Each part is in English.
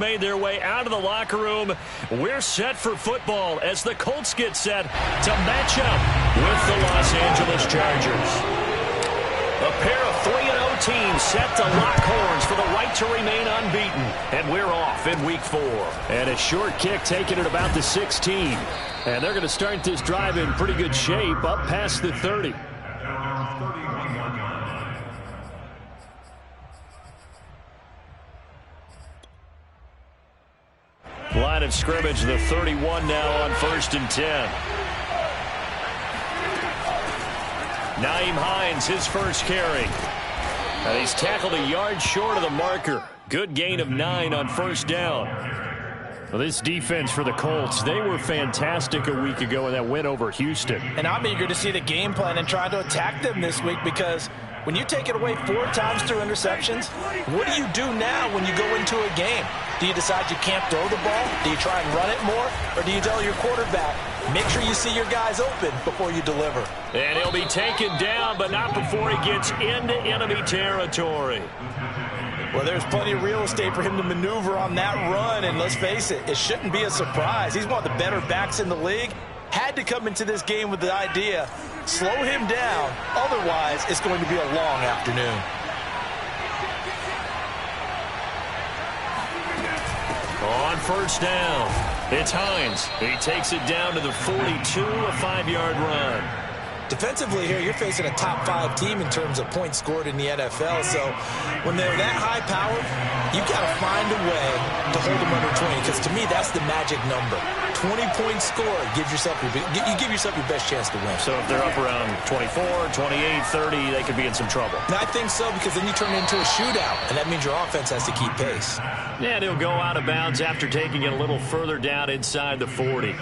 made their way out of the locker room. We're set for football as the Colts get set to match up with the Los Angeles Chargers. A pair of 3-0 teams set to lock horns for the right to remain unbeaten. And we're off in week 4. And a short kick taken at about the 16. And they're going to start this drive in pretty good shape up past the 30. Line of scrimmage, the 31 now on 1st and 10. Nyheim Hines, his first carry. And he's tackled a yard short of the marker. Good gain of 9 on 1st down. Well, this defense for the Colts, they were fantastic a week ago in that win over Houston. And I'm eager to see the game plan and try to attack them this week, because when you take it away 4 times through interceptions, what do you do now when you go into a game? Do you decide you can't throw the ball? Do you try and run it more? Or do you tell your quarterback, make sure you see your guys open before you deliver? And he'll be taken down, but not before he gets into enemy territory. Well, there's plenty of real estate for him to maneuver on that run, and let's face it, it shouldn't be a surprise. He's one of the better backs in the league. Had to come into this game with the idea, slow him down, otherwise it's going to be a long afternoon. On 1st down, it's Hines. He takes it down to the 42, a 5-yard run. Defensively here, you're facing a top 5 team in terms of points scored in the NFL. So when they're that high powered, you got to find a way to hold them under 20. Because to me, that's the magic number. 20 points scored, you give yourself your best chance to win. So if they're up around 24, 28, 30, they could be in some trouble. And I think so, because then you turn it into a shootout, and that means your offense has to keep pace. And he'll go out of bounds after taking it a little further down inside the 40.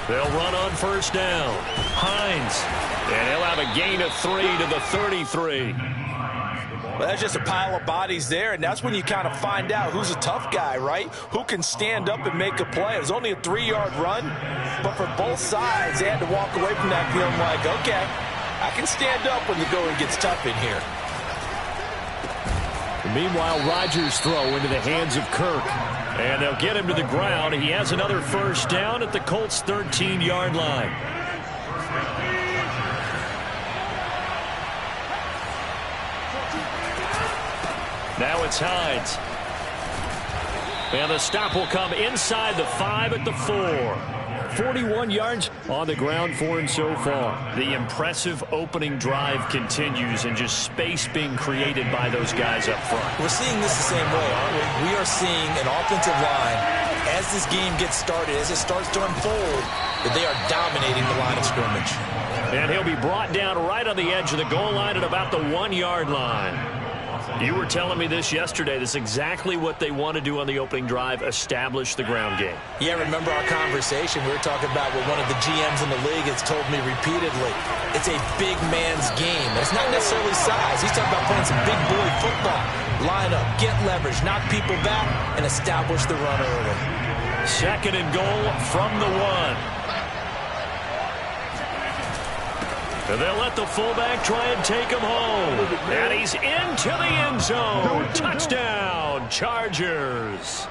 They'll run on 1st down. Hines. And he'll have a gain of 3 to the 33. Well, that's just a pile of bodies there, and that's when you kind of find out who's a tough guy, right? Who can stand up and make a play. It was only a 3-yard run, but for both sides, they had to walk away from that feeling like, okay, I can stand up when the going gets tough in here. Meanwhile, Rodgers' throw into the hands of Kirk. And they'll get him to the ground. He has another 1st down at the Colts' 13-yard line. Now it's Hines. And the stop will come inside the 5 at the 4. 41 yards on the ground for him so far. The impressive opening drive continues, and just space being created by those guys up front. We're seeing this the same way, aren't we? We are seeing an offensive line, as this game gets started, as it starts to unfold, that they are dominating the line of scrimmage. And he'll be brought down right on the edge of the goal line at about the 1-yard line. You were telling me this yesterday. This is exactly what they want to do on the opening drive, establish the ground game. Yeah, remember our conversation? We were talking about what one of the GMs in the league has told me repeatedly. It's a big man's game. And it's not necessarily size. He's talking about playing some big boy football. Line up, get leverage, knock people back, and establish the run early. 2nd and goal from the 1. And they'll let the fullback try and take him home. And he's into the end zone. Touchdown, Chargers.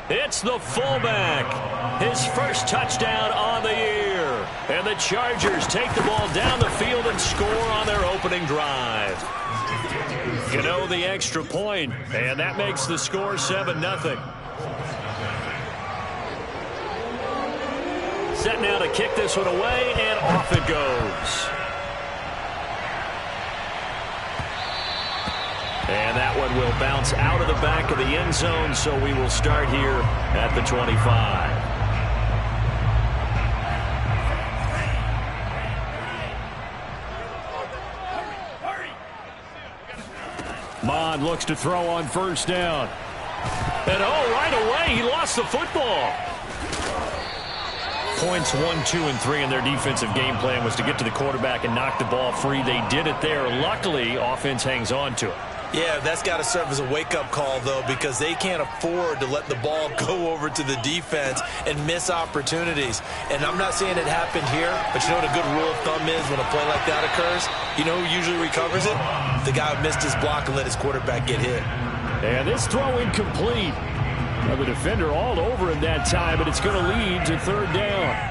It's the fullback. His first touchdown on the year. And the Chargers take the ball down the field and score on their opening drive. Gano the extra point, and that makes the score 7-0. Set now to kick this one away, and off it goes. And that one will bounce out of the back of the end zone, so we will start here at the 25. Mond looks to throw on 1st down. And right away, he lost the football. Points 1, 2, and 3 in their defensive game plan was to get to the quarterback and knock the ball free. They did it there. Luckily, offense hangs on to it. Yeah, that's got to serve as a wake-up call, though, because they can't afford to let the ball go over to the defense and miss opportunities. And I'm not saying it happened here, but you know what a good rule of thumb is when a play like that occurs? You know who usually recovers it? The guy who missed his block and let his quarterback get hit. And this throw incomplete. Now the defender all over him that time, but it's going to lead to third down.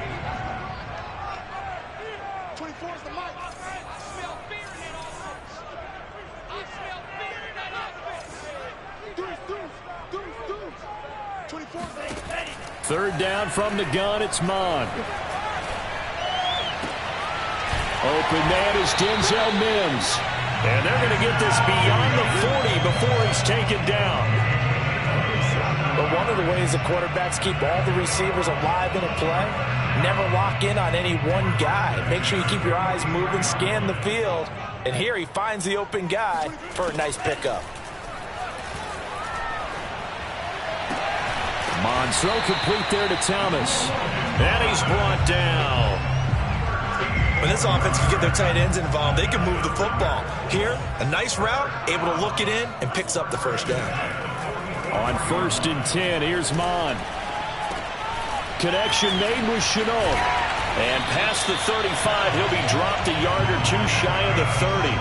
Third down from the gun, it's Mon. Open man is Denzel Mims. And they're going to get this beyond the 40 before he's taken down. But one of the ways the quarterbacks keep all the receivers alive in a play, never lock in on any one guy. Make sure you keep your eyes moving, scan the field. And here he finds the open guy for a nice pickup. Mon throw complete there to Thomas. And he's brought down. When this offense can get their tight ends involved, they can move the football. Here, a nice route, able to look it in, and picks up the first down. On 1st and 10, here's Mon. Connection made with Chenault. And past the 35, he'll be dropped a yard or two shy of the 30.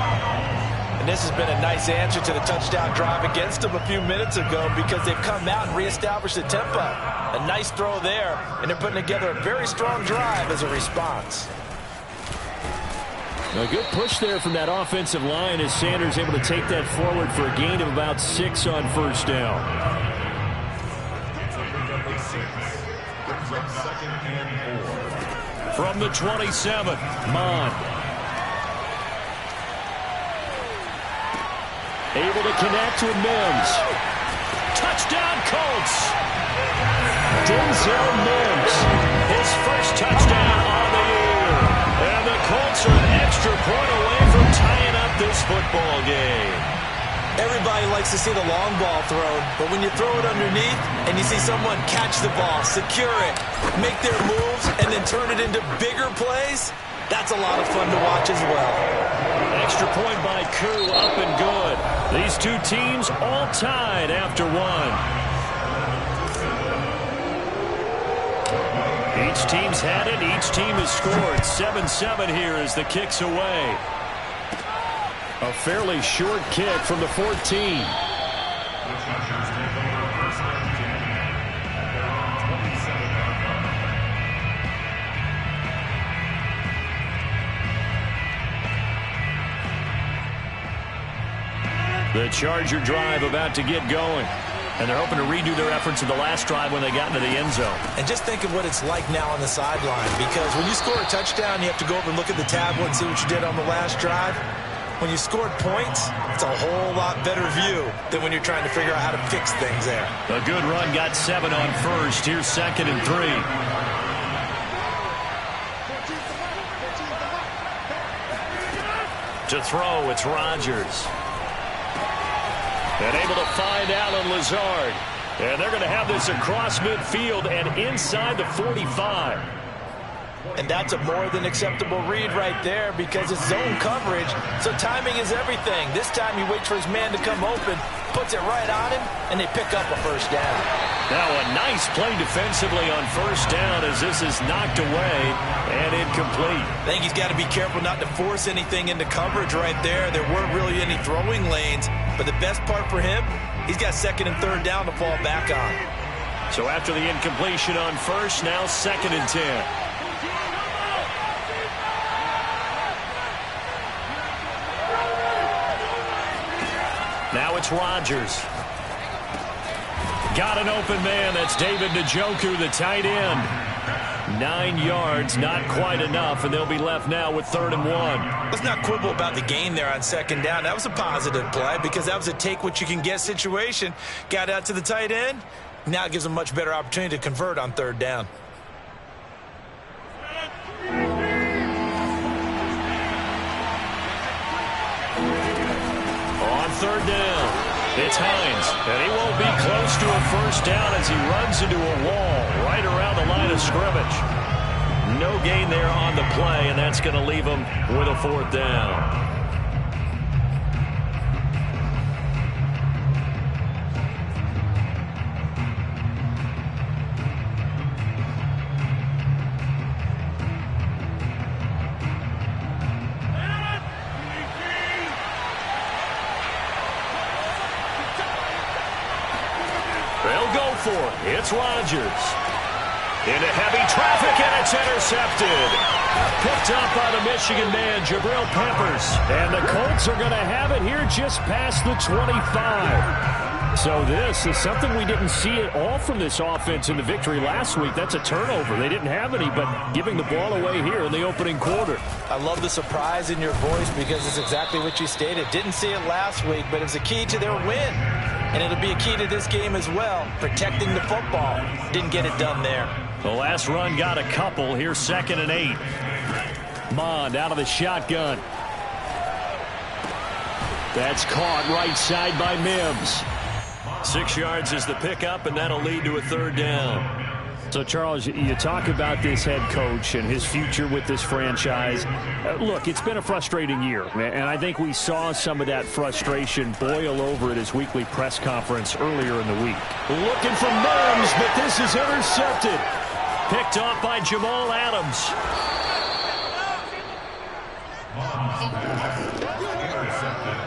And this has been a nice answer to the touchdown drive against them a few minutes ago because they've come out and reestablished the tempo. A nice throw there, and they're putting together a very strong drive as a response. A good push there from that offensive line as Sanders able to take that forward for a gain of about 6 on first down. From the 27, Mon. Able to connect with Mims. Touchdown, Colts. Denzel Mims, his first touchdown on the year. And the Colts are an extra point away from tying up this football game. Everybody likes to see the long ball thrown, but when you throw it underneath and you see someone catch the ball, secure it, make their moves, and then turn it into bigger plays, that's a lot of fun to watch as well. Extra point by Koo, up and good. These two teams all tied after one. Each team's had it. Each team has scored. 7-7 here as the kick's away. A fairly short kick from the 14. The Charger drive about to get going. And they're hoping to redo their efforts in the last drive when they got into the end zone. And just think of what it's like now on the sideline, because when you score a touchdown, you have to go over and look at the tablet and see what you did on the last drive. When you scored points, it's a whole lot better view than when you're trying to figure out how to fix things there. A good run, got 7 on first. Here's 2nd and 3. To throw, it's Rodgers. And able to find Allen Lazard. And they're going to have this across midfield and inside the 45. And that's a more than acceptable read right there because it's zone coverage, so timing is everything. This time he waits for his man to come open, puts it right on him, and they pick up a first down. Now a nice play defensively on first down as this is knocked away and incomplete. I think he's got to be careful not to force anything into coverage right there. There weren't really any throwing lanes, but the best part for him, he's got 2nd and 3rd down to fall back on. So after the incompletion on first, now 2nd and 10. Now it's Rodgers. Got an open man. That's David Njoku, the tight end. 9 yards, not quite enough, and they'll be left now with 3rd and 1. Let's not quibble about the gain there on 2nd down. That was a positive play because that was a take-what-you-can-get situation. Got out to the tight end. Now it gives them a much better opportunity to convert on 3rd down. On 3rd down, it's Hines, and he won't be close to a first down as he runs into a wall right around the line of scrimmage. No gain there on the play, and that's going to leave him with a 4th down. for it. It's Rodgers. Into heavy traffic, and it's intercepted. Picked up by the Michigan man, Jabril Peppers. And the Colts are going to have it here just past the 25. So this is something we didn't see at all from this offense in the victory last week. That's a turnover. They didn't have any, but giving the ball away here in the opening quarter. I love the surprise in your voice because it's exactly what you stated. Didn't see it last week, but it's a key to their win. And it'll be a key to this game as well, protecting the football. Didn't get it done there. The last run got a couple. Here's 2nd and 8. Mond out of the shotgun. That's caught right side by Mims. 6 yards is the pickup, and that'll lead to a 3rd down. So, Charles, you talk about this head coach and his future with this franchise. Look, it's been a frustrating year, and I think we saw some of that frustration boil over at his weekly press conference earlier in the week. Looking for Mims, but this is intercepted. Picked off by Jamal Adams.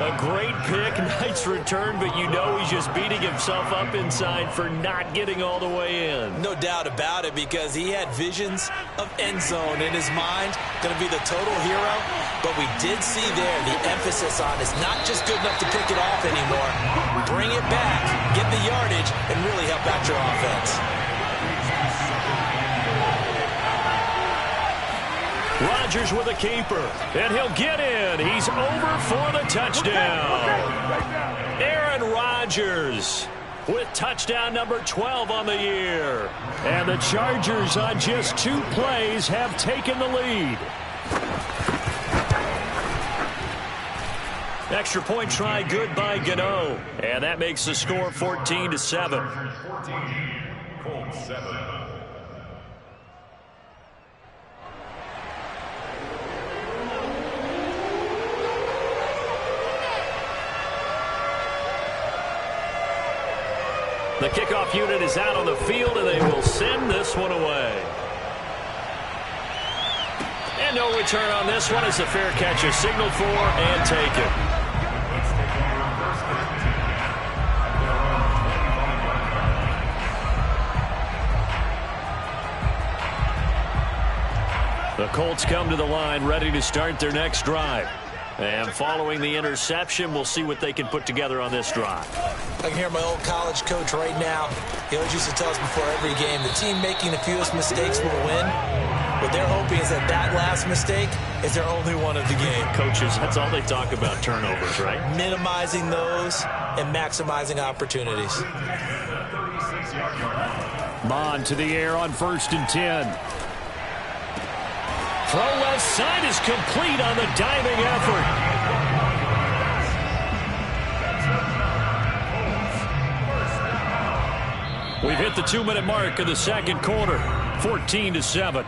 A great pick, nice return, but you know he's just beating himself up inside for not getting all the way in. No doubt about it, because he had visions of end zone in his mind, going to be the total hero. But we did see there the emphasis on it's not just good enough to pick it off anymore. Bring it back, get the yardage, and really help out your offense. Rodgers with a keeper, and he'll get in. He's over for the touchdown. Aaron Rodgers with touchdown number 12 on the year. And the Chargers on just 2 plays have taken the lead. Extra point try good by Gano. And that makes the score 14-7. The kickoff unit is out on the field, and they will send this one away. And no return on this one as the fair catch is signaled for and taken. The Colts come to the line ready to start their next drive. And following the interception, we'll see what they can put together on this drive. I can hear my old college coach right now. He always used to tell us before every game, the team making the fewest mistakes will win. What they're hoping is that that last mistake is their only one of the game. Coaches, that's all they talk about, turnovers, right? Minimizing those and maximizing opportunities. Mond to the air on 1st and 10. Throw left side is complete on the diving effort. We've hit the 2-minute mark of the 2nd quarter, 14-7.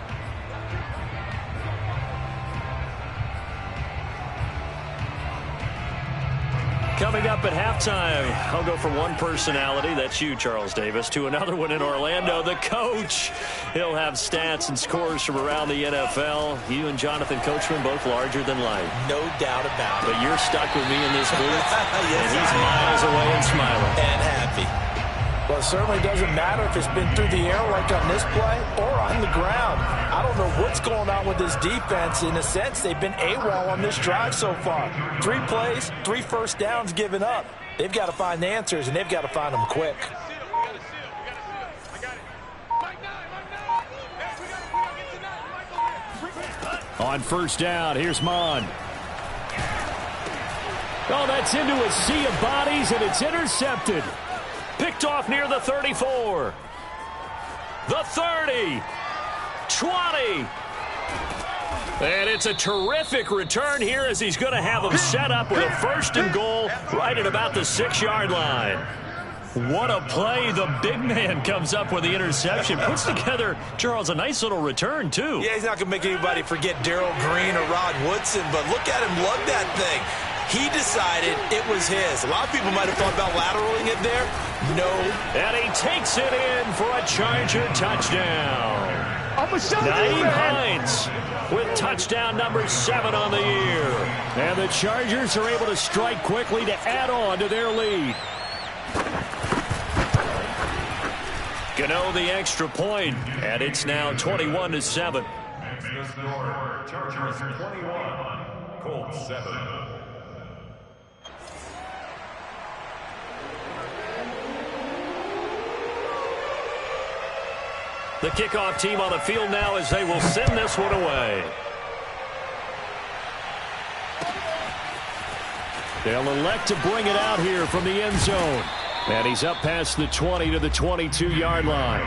Coming up at halftime, I'll go from one personality, that's you, Charles Davis, to another one in Orlando, the coach. He'll have stats and scores from around the NFL. You and Jonathan Coachman both larger than life. No doubt about it. But you're stuck with me in this booth, yes, and he's miles away and smiling. And happy. Well, it certainly doesn't matter if it's been through the air like on this play or on the ground. I don't know what's going on with this defense. In a sense, they've been AWOL on this drive so far. 3 plays, 3 first downs given up. They've got to find the answers, and they've got to find them quick. On 1st down, here's Mond. Oh, that's into a sea of bodies, and it's intercepted. Picked off near the 34. The 30. 20. And it's a terrific return here as he's going to have them set up with a 1st and goal right at about the 6-yard line. What a play. The big man comes up with the interception. Puts together, Charles, a nice little return, too. Yeah, he's not going to make anybody forget Darrell Green or Rod Woodson, but look at him lug that thing. He decided it was his. A lot of people might have thought about lateraling it there. No. And he takes it in for a Charger touchdown. Naeem Hines with touchdown number 7 on the year. And the Chargers are able to strike quickly to add on to their lead. Gano the extra point, and it's now 21-7. Chargers 21, Colts 7. The kickoff team on the field now as they will send this one away. They'll elect to bring it out here from the end zone. And he's up past the 20 to the 22-yard line.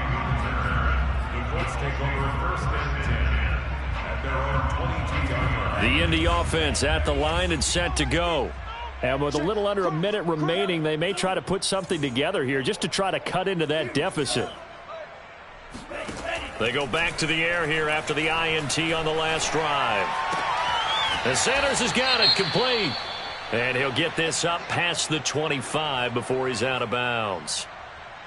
The Colts take over first and 10 at their own 22-yard line. The Indy offense at the line and set to go. And with a little under a minute remaining, they may try to put something together here just to try to cut into that deficit. They go back to the air here after the INT on the last drive. And Sanders has got it complete. And he'll get this up past the 25 before he's out of bounds.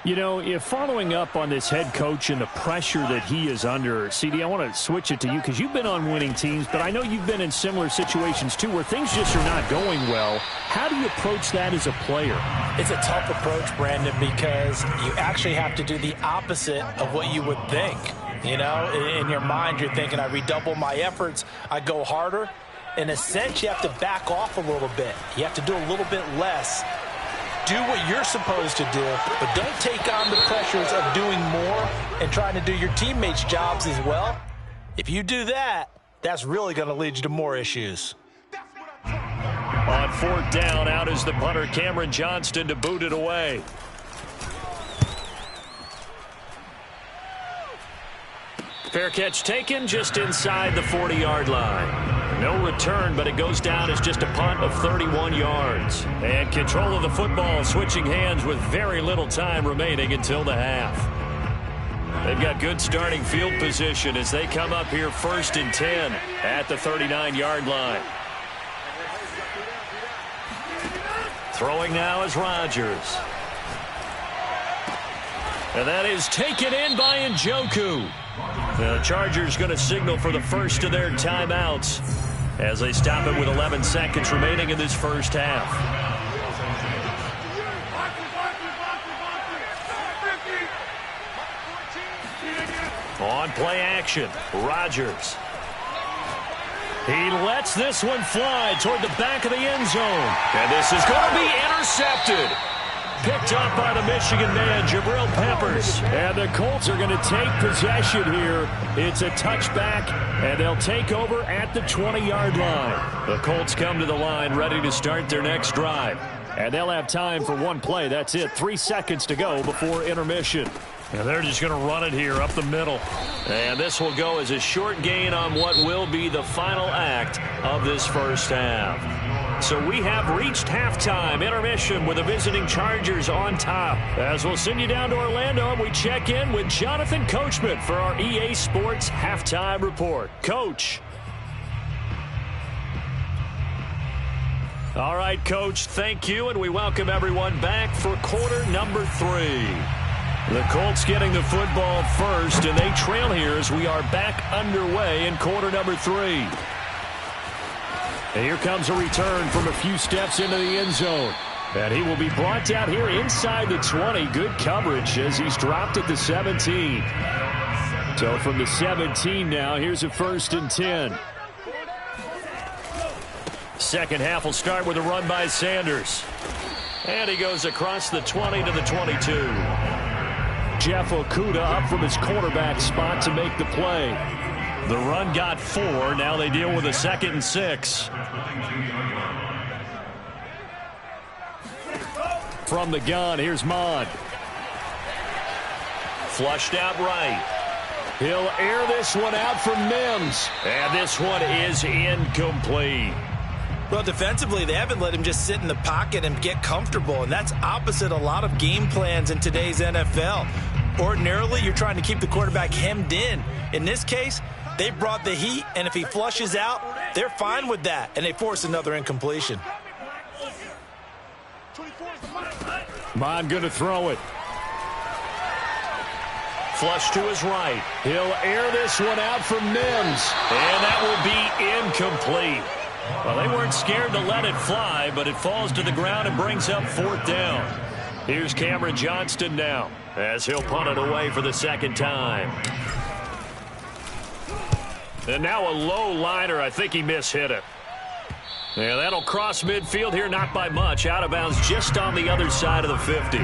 You know, if following up on this head coach and the pressure that he is under, CD, I want to switch it to you because you've been on winning teams, but I know you've been in similar situations too where things just are not going well. How do you approach that as a player? It's a tough approach, Brandon, because you actually have to do the opposite of what you would think. You know, in your mind, you're thinking, I redouble my efforts, I go harder. In a sense, you have to back off a little bit. You have to do a little bit less. Do what you're supposed to do, but don't take on the pressures of doing more and trying to do your teammates' jobs as well. If you do that, that's really going to lead you to more issues. On fourth down, out is the punter, Cameron Johnston, to boot it away. Fair catch taken just inside the 40-yard line. No return, but it goes down as just a punt of 31 yards. And control of the football switching hands with very little time remaining until the half. They've got good starting field position as they come up here first and 10 at the 39-yard line. Throwing now is Rodgers. And that is taken in by Njoku. The Chargers going to signal for the first of their timeouts as they stop it with 11 seconds remaining in this first half. On play action, Rodgers. He lets this one fly toward the back of the end zone. And this is going to be intercepted. Picked up by the Michigan man, Jabril Peppers. And the Colts are going to take possession here. It's a touchback, and they'll take over at the 20-yard line. The Colts come to the line ready to start their next drive. And they'll have time for one play. That's it. 3 seconds to go before intermission. And they're just going to run it here up the middle. And this will go as a short gain on what will be the final act of this first half. So we have reached halftime, intermission with the visiting Chargers on top. As we'll send you down to Orlando, and we check in with Jonathan Coachman for our EA Sports Halftime Report. Coach. All right, Coach, thank you, and we welcome everyone back for quarter number 3. The Colts getting the football first, and they trail here as we are back underway in quarter number 3. And here comes a return from a few steps into the end zone. And he will be brought down here inside the 20. Good coverage as he's dropped at the 17. So from the 17 now, here's a first and 10. Second half will start with a run by Sanders. And he goes across the 20 to the 22. Jeff Okudah up from his quarterback spot to make the play. The run got 4. Now they deal with a 2nd and 6. From the gun, here's Mond. Flushed out right. He'll air this one out for Mims. And this one is incomplete. Well, defensively, they haven't let him just sit in the pocket and get comfortable, and that's opposite a lot of game plans in today's NFL. Ordinarily, you're trying to keep the quarterback hemmed in. In this case, they brought the heat, and if he flushes out, they're fine with that, and they force another incompletion. Mond going to throw it. Flush to his right. He'll air this one out for Mims, and that will be incomplete. Well, they weren't scared to let it fly, but it falls to the ground and brings up 4th down. Here's Cameron Johnston now. as he'll punt it away for the second time. And now a low liner. I think he mishit it. Yeah, that'll cross midfield here, not by much. Out of bounds just on the other side of the 50.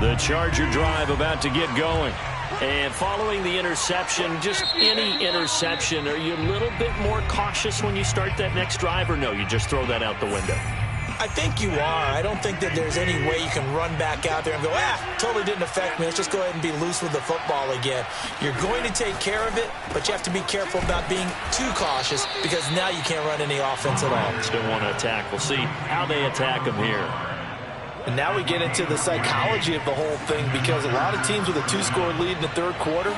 The Charger drive about to get going. And following the interception, just any interception, are you a little bit more cautious when you start that next drive, or no, you just throw that out the window? I think you are. I don't think that there's any way you can run back out there and go, totally didn't affect me. Let's just go ahead and be loose with the football again. You're going to take care of it, but you have to be careful about being too cautious because now you can't run any offense at all. Still want to attack. We'll see how they attack them here. And now we get into the psychology of the whole thing because a lot of teams with a 2-score lead in the third quarter,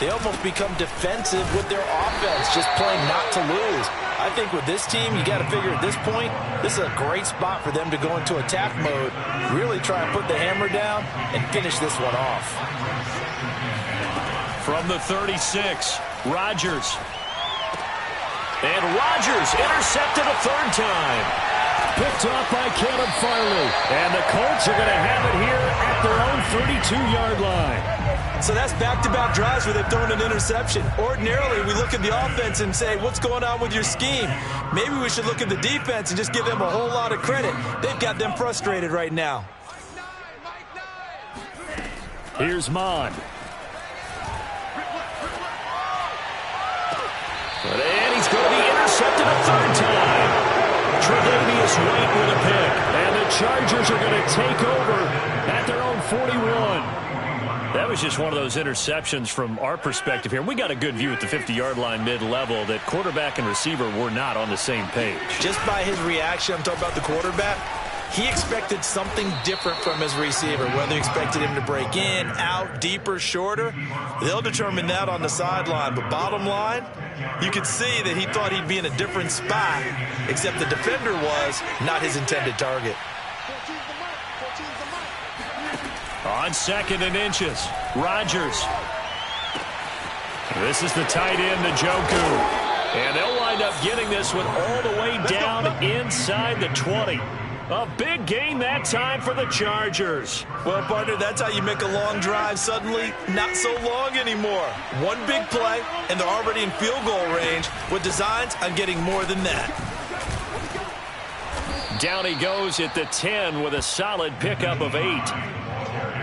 they almost become defensive with their offense, just playing not to lose. I think with this team, you got to figure at this point, this is a great spot for them to go into attack mode, really try and put the hammer down and finish this one off. From the 36, Rodgers. And Rodgers intercepted a third time. Picked off by Caleb Farley. And the Colts are going to have it here at their own 32-yard line. So that's back-to-back drives where they've thrown an interception. Ordinarily, we look at the offense and say, what's going on with your scheme? Maybe we should look at the defense and just give them a whole lot of credit. They've got them frustrated right now. Here's Mon. And he's going to be intercepted a third time. Tre'Davious White with a pick. And the Chargers are going to take over at their own 41. That was just one of those interceptions from our perspective here. We got a good view at the 50-yard line mid-level that quarterback and receiver were not on the same page. Just by his reaction, I'm talking about the quarterback, he expected something different from his receiver, whether he expected him to break in, out, deeper, shorter. They'll determine that on the sideline. But bottom line, you could see that he thought he'd be in a different spot, except the defender was not his intended target. On 2nd and inches, Rodgers. This is the tight end, Njoku. And they'll wind up getting this one all the way down inside the 20. A big gain that time for the Chargers. Well, partner, that's how you make a long drive suddenly not so long anymore. One big play, and they're already in field goal range with designs on getting more than that. Down he goes at the 10 with a solid pickup of 8.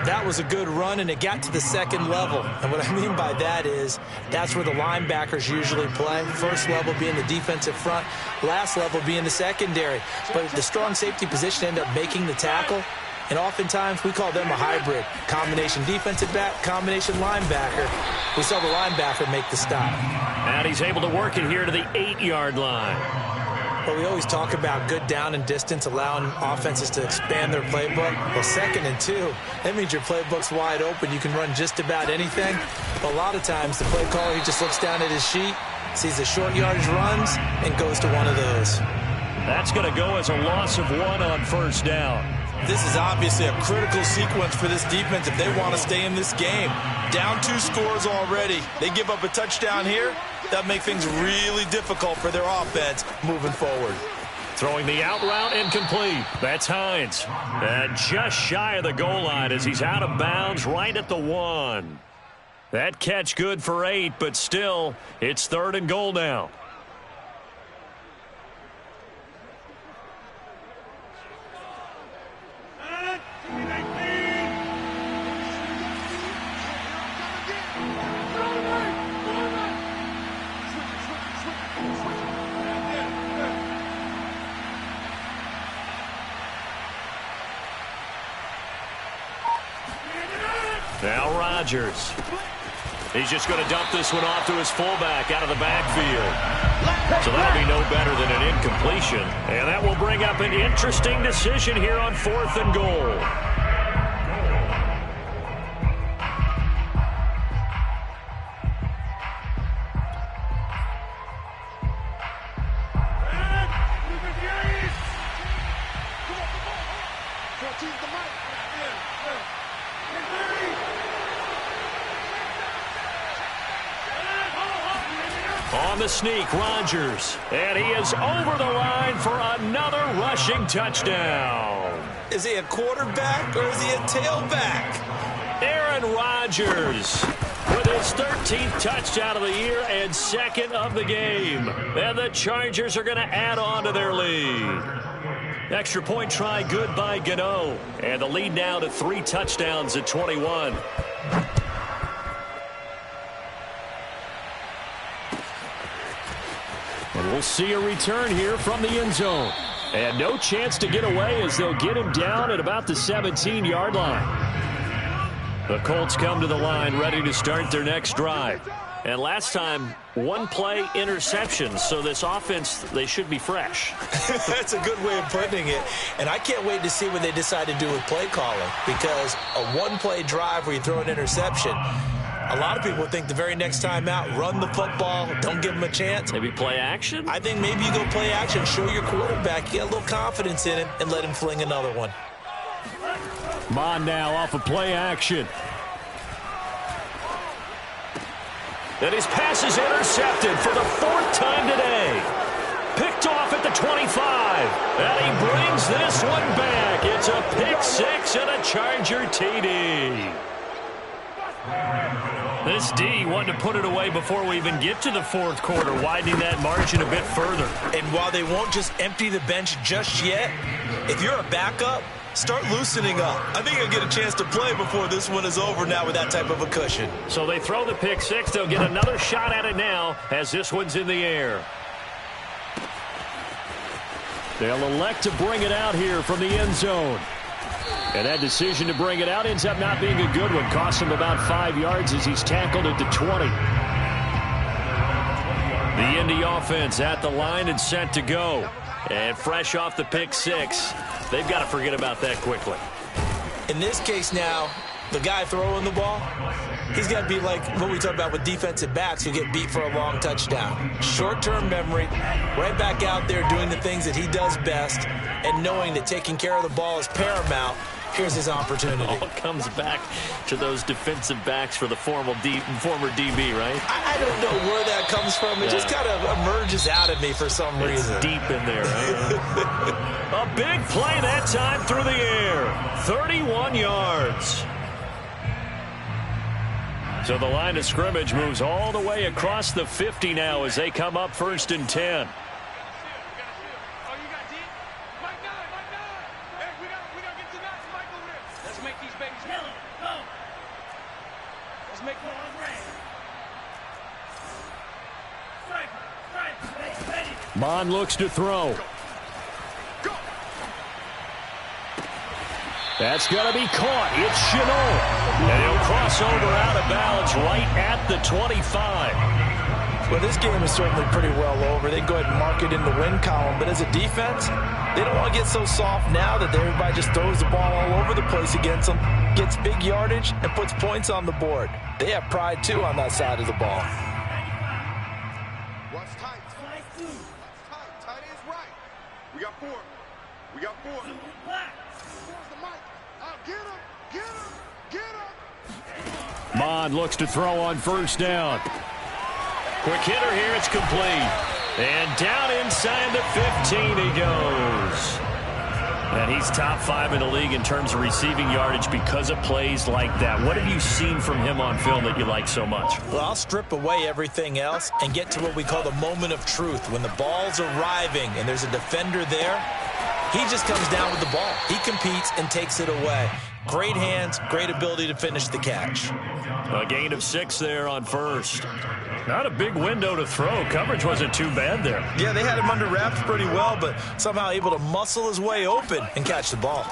That was a good run, and it got to the second level. And what I mean by that is that's where the linebackers usually play. First level being the defensive front, last level being the secondary. But the strong safety position ended up making the tackle, and oftentimes we call them a hybrid. Combination defensive back, combination linebacker. We saw the linebacker make the stop. And he's able to work it here to the 8-yard line. But we always talk about good down and distance, allowing offenses to expand their playbook. Well, 2nd and 2, that means your playbook's wide open. You can run just about anything. But a lot of times, the play caller, he just looks down at his sheet, sees the short yardage runs, and goes to one of those. That's going to go as a loss of 1 on first down. This is obviously a critical sequence for this defense if they want to stay in this game. Down 2 scores already. They give up a touchdown here. That make things really difficult for their offense moving forward. Throwing the out route incomplete. That's Hines. And just shy of the goal line as he's out of bounds right at the 1. That catch good for 8, but still, it's 3rd and goal now. Now Rodgers. He's just going to dump this one off to his fullback out of the backfield. So that'll be no better than an incompletion. And that will bring up an interesting decision here on 4th and goal. On the sneak, Rodgers. And he is over the line for another rushing touchdown. Is he a quarterback or is he a tailback? Aaron Rodgers with his 13th touchdown of the year and second of the game. And the Chargers are going to add on to their lead. Extra point try good by Gano. And the lead now to 3 touchdowns at 21. And we'll see a return here from the end zone. And no chance to get away as they'll get him down at about the 17-yard line. The Colts come to the line ready to start their next drive. And last time, 1 play interception, so this offense, they should be fresh. That's a good way of putting it. And I can't wait to see what they decide to do with play calling, because a 1-play drive where you throw an interception, a lot of people think the very next time out, run the football, don't give them a chance. Maybe play action? I think maybe you go play action, show your quarterback, get a little confidence in him, and let him fling another one. Mon now off of play action. And his pass is intercepted for the 4th time today. Picked off at the 25. And he brings this one back. It's a pick 6 and a Charger TD. This D wanted to put it away before we even get to the 4th quarter, widening that margin a bit further. And while they won't just empty the bench just yet, if you're a backup, start loosening up. I think you'll get a chance to play before this one is over now with that type of a cushion. So they throw the pick 6. They'll get another shot at it now as this one's in the air. They'll elect to bring it out here from the end zone. And that decision to bring it out ends up not being a good one. Costs him about 5 yards as he's tackled at the 20. The Indy offense at the line and set to go. And fresh off the pick 6, they've got to forget about that quickly. In this case now, the guy throwing the ball, he's got to be like what we talk about with defensive backs who get beat for a long touchdown. Short-term memory, right back out there doing the things that he does best, and knowing that taking care of the ball is paramount. Here's his opportunity. It all comes back to those defensive backs for the former DB, right? I don't know where that comes from. It just kind of emerges out of me for some reason. It's deep in there, right? A big play that time through the air. 31 yards. So the line of scrimmage moves all the way across the 50 now as they come up 1st and 10. Mon looks to throw. That's going to be caught. It's Chenault. And he'll cross over out of bounds right at the 25. Well, this game is certainly pretty well over. They can go ahead and mark it in the win column. But as a defense, they don't want to get so soft now that everybody just throws the ball all over the place against them, gets big yardage, and puts points on the board. They have pride, too, on that side of the ball. Watch tight. Tight is right. We got 4. Where's the mic? Get him. Mon looks to throw on 1st down. Quick hitter here. It's complete. And down inside the 15 he goes. And he's top 5 in the league in terms of receiving yardage because of plays like that. What have you seen from him on film that you like so much? Well, I'll strip away everything else and get to what we call the moment of truth. When the ball's arriving and there's a defender there, he just comes down with the ball. He competes and takes it away. Great hands, great ability to finish the catch. A gain of 6 there on 1st. Not a big window to throw. Coverage wasn't too bad there. Yeah, they had him under wraps pretty well, but somehow able to muscle his way open and catch the ball.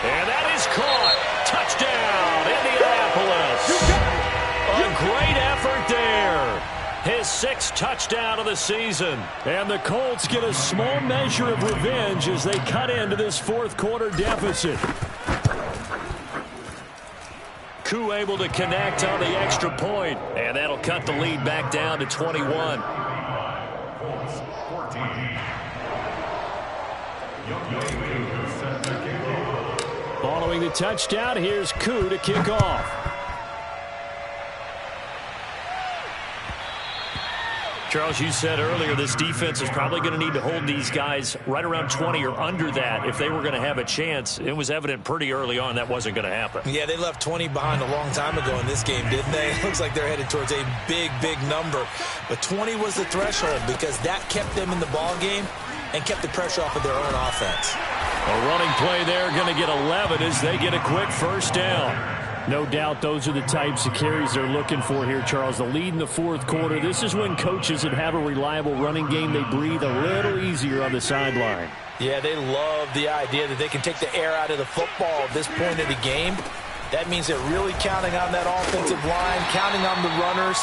And that is caught. Touchdown, Indianapolis. A great effort there. His 6th touchdown of the season. And the Colts get a small measure of revenge as they cut into this 4th quarter deficit. Koo able to connect on the extra point, and that'll cut the lead back down to 21. Following the touchdown, here's Koo to kick off. Charles, you said earlier this defense is probably going to need to hold these guys right around 20 or under that if they were going to have a chance. It was evident pretty early on that wasn't going to happen. Yeah, they left 20 behind a long time ago in this game, didn't they? It looks like they're headed towards a big, big number. But 20 was the threshold because that kept them in the ball game and kept the pressure off of their own offense. A running play there, going to get 11 as they get a quick first down. No doubt those are the types of carries they're looking for here, Charles. The lead in the fourth quarter. This is when coaches that have a reliable running game, they breathe a little easier on the sideline. Yeah, they love the idea that they can take the air out of the football at this point of the game. That means they're really counting on that offensive line, counting on the runners,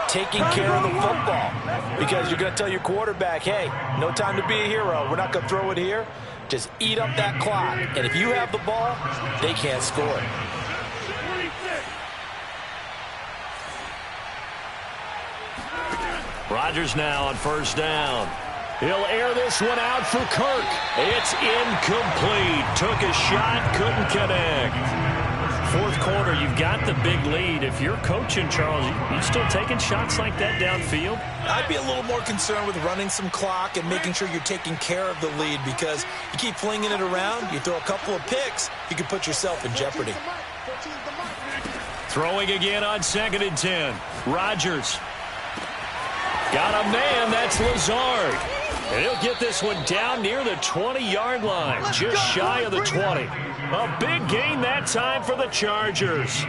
taking care of the football. Because you're going to tell your quarterback, hey, no time to be a hero. We're not going to throw it here. Just eat up that clock. And if you have the ball, they can't score. Rodgers now on first down. He'll air this one out for Kirk. It's incomplete. Took a shot, couldn't connect. Fourth quarter, you've got the big lead. If you're coaching, Charles, you still taking shots like that downfield? I'd be a little more concerned with running some clock and making sure you're taking care of the lead because you keep flinging it around, you throw a couple of picks, you can put yourself in jeopardy. Throwing again on 2nd and 10. Rodgers. Got a man, that's Lazard. And he'll get this one down near the 20-yard line, just shy of the 20. A big gain that time for the Chargers.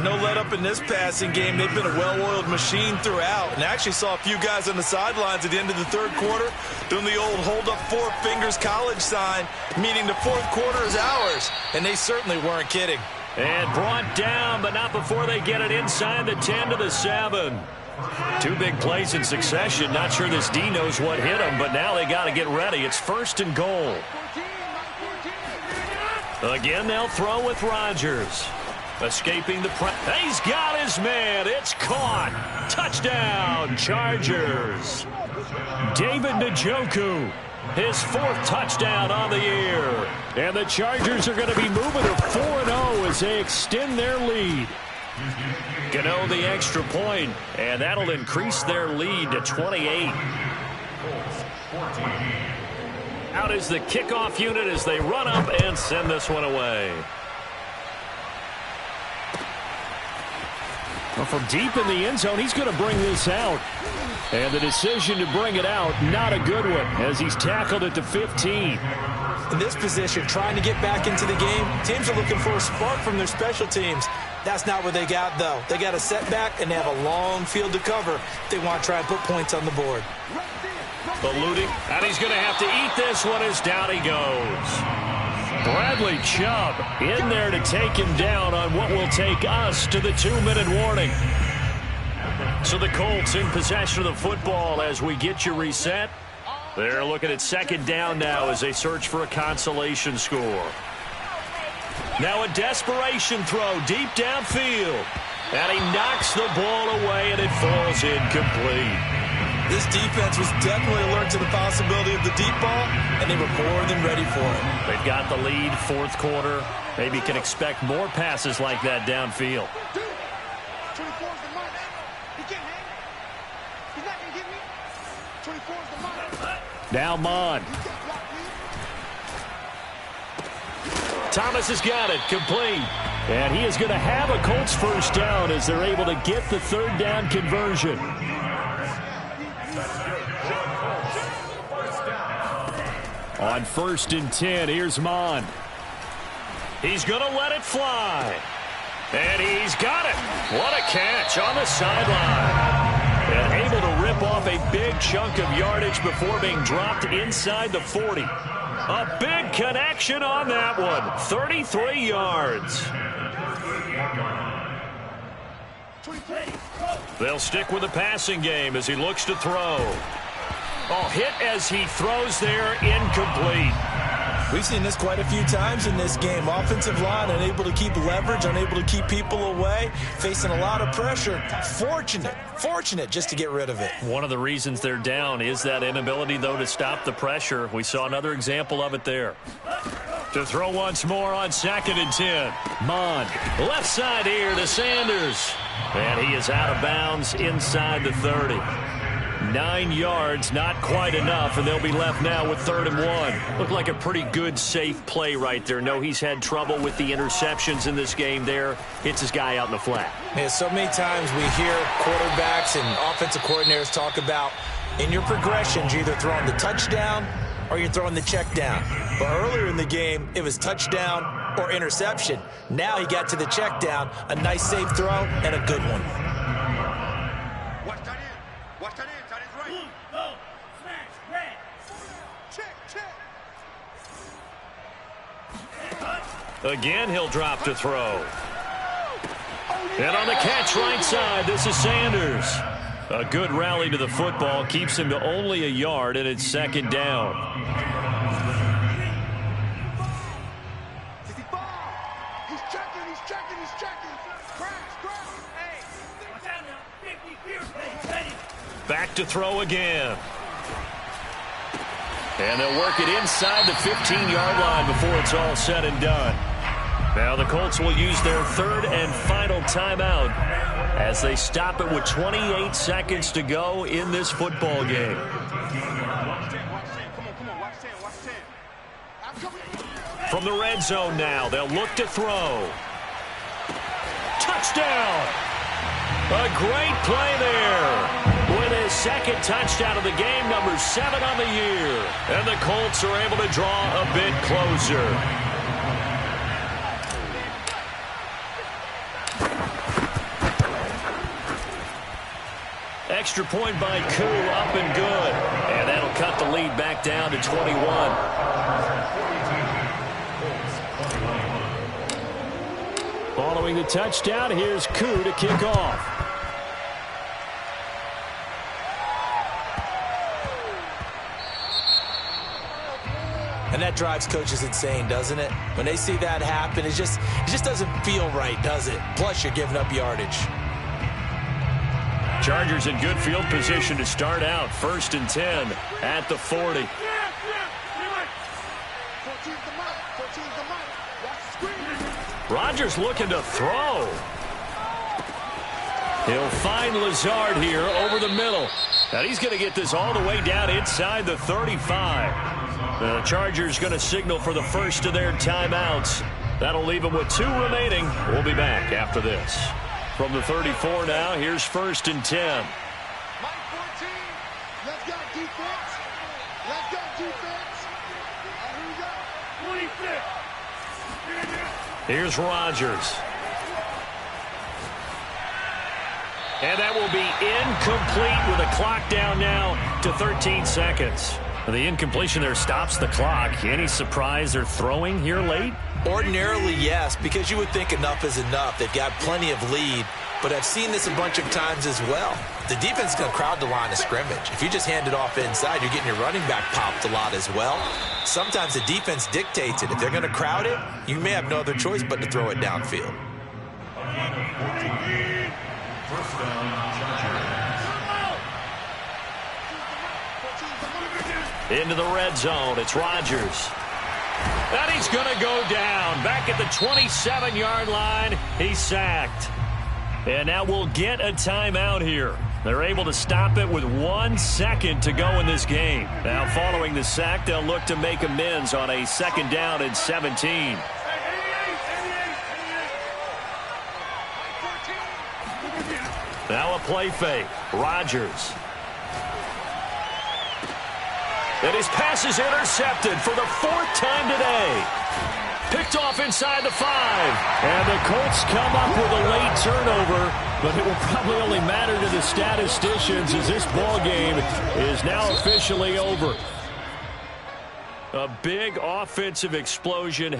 No let up in this passing game. They've been a well-oiled machine throughout. And I actually saw a few guys on the sidelines at the end of the third quarter doing the old hold up 4 fingers college sign, meaning the fourth quarter is ours. And they certainly weren't kidding. And brought down, but not before they get it inside the 10 to the 7. 2 big plays in succession. Not sure this D knows what hit him, but now they got to get ready. It's 1st and goal. Again, they'll throw with Rodgers. Escaping the press. He's got his man. It's caught. Touchdown, Chargers. David Njoku. His 4th touchdown on the year. And the Chargers are going to be moving to 4-0 as they extend their lead. Gano the extra point, and that'll increase their lead to 28. Out is the kickoff unit as they run up and send this one away. Well, from deep in the end zone, he's going to bring this out. And the decision to bring it out, not a good one, as he's tackled at the 15. In this position, trying to get back into the game, teams are looking for a spark from their special teams. That's not what they got, though. They got a setback, and they have a long field to cover if they want to try and put points on the board. Eluding, and he's going to have to eat this one as down he goes. Bradley Chubb in there to take him down on what will take us to the 2-minute warning. So the Colts in possession of the football as we get you reset. They're looking at 2nd down now as they search for a consolation score. Now a desperation throw deep downfield. And he knocks the ball away and it falls incomplete. This defense was definitely alert to the possibility of the deep ball, and they were more than ready for it. They've got the lead, 4th quarter. Maybe can expect more passes like that downfield. Now Mon. Thomas has got it, complete. And he is going to have a Colts first down as they're able to get the 3rd down conversion. On 1st and 10, here's Mon. He's going to let it fly. And he's got it. What a catch on the sideline. And able to rip off a big chunk of yardage before being dropped inside the 40. A big connection on that one. 33 yards. They'll stick with the passing game as he looks to throw. Oh, hit as he throws there, incomplete. We've seen this quite a few times in this game. Offensive line unable to keep leverage, unable to keep people away, facing a lot of pressure. Fortunate just to get rid of it. One of the reasons they're down is that inability, though, to stop the pressure. We saw another example of it there. To throw once more on 2nd and 10. Mon, left side here to Sanders. And he is out of bounds inside the 30. 9 yards, not quite enough, and they'll be left now with 3rd and 1. Looked like a pretty good, safe play right there. No, he's had trouble with the interceptions in this game there. Hits his guy out in the flat. Yeah, so many times we hear quarterbacks and offensive coordinators talk about in your progressions, you're either throwing the touchdown or you're throwing the check down. But earlier in the game, it was touchdown or interception. Now he got to the check down, a nice safe throw, and a good one. Watch that in. Watch that in. That is right. Blue, go, smash, red. Check. Again, he'll drop to throw. And on the catch right side, this is Sanders. A good rally to the football keeps him to only a yard, and it's 2nd down. He's checking. Crash. Hey. Back to throw again. And they'll work it inside the 15-yard line before it's all said and done. Now the Colts will use their 3rd and final timeout as they stop it with 28 seconds to go in this football game. From the red zone now, they'll look to throw. Touchdown! A great play there. With his 2nd touchdown of the game, number 7 on the year. And the Colts are able to draw a bit closer. Extra point by Koo, up and good. And that'll cut the lead back down to 21. Following the touchdown, here's Koo to kick off. And that drives coaches insane, doesn't it? When they see that happen, it just doesn't feel right, does it? Plus, you're giving up yardage. Chargers in good field position to start out. 1st and 10 at the 40. Rodgers looking to throw. He'll find Lazard here over the middle. And he's going to get this all the way down inside the 35. The Chargers going to signal for the first of their timeouts. That'll leave them with 2 remaining. We'll be back after this. From the 34 now, here's 1st and 10. Mike 14. Let's go defense. Here we go. 26. Here's Rodgers. And that will be incomplete with a clock down now to 13 seconds. The incompletion there stops the clock. Any surprise they're throwing here late? Ordinarily, yes, because you would think enough is enough. They've got plenty of lead, but I've seen this a bunch of times as well. The defense is going to crowd the line of scrimmage. If you just hand it off inside, you're getting your running back popped a lot as well. Sometimes the defense dictates it. If they're going to crowd it, you may have no other choice but to throw it downfield. First down, Into the red zone, it's Rodgers. And he's going to go down. Back at the 27-yard line, he's sacked. And now we'll get a timeout here. They're able to stop it with 1 second to go in this game. Now following the sack, they'll look to make amends on a 2nd down and 17. Now a play fake. Rodgers. And his pass is intercepted for the 4th time today. Picked off inside the 5. And the Colts come up with a late turnover, but it will probably only matter to the statisticians as this ball game is now officially over. A big offensive explosion.